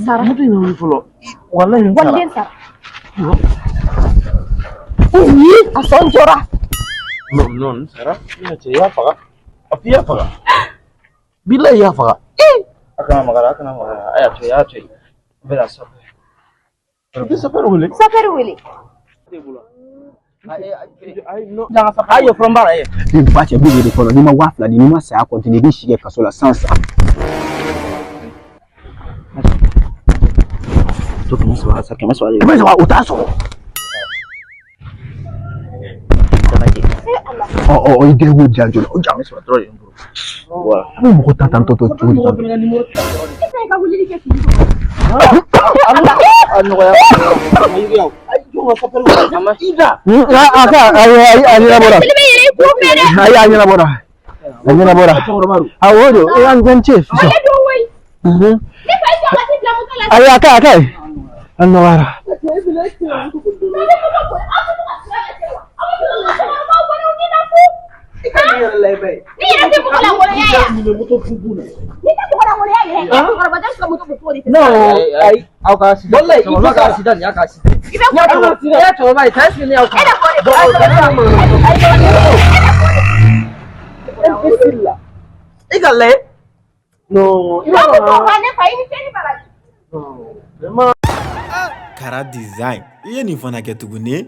Sarah. Mutu ina wuli folo. Wallahi Sarah. Wallahi Sarah. Iya, asal jora. Non, Sarah. Ina ce ya faga. Afi ya faga. Billahi ya faga. Akana magana. Aya ce. Bela sabe. Itu saper wuli. Saper wuli. Ayo from bara ye. Ni bache bibi de kono ni ma wafla ni ma sa continue bi shige kasola sansa. To kuma su hasa kuma su ale. Kuma sa utaso. Oh, ide wo janjo. O jamme so tro yin bro. Wa. Mo ko tata toto churi. Ka wuli ke ki. Ano ya? Ayo cuma saper sama ida. Aka ayi na bora. Ayi na bora. Ayi na bora. Awodo an gance fi so. Ayi aka. An nawara. No, ai au kasih. Boleh, itu kasih dan ya kasih. Ya coba baik, saya sini au. Ikale. No, Kara design. Iye ni fana ke tuguni.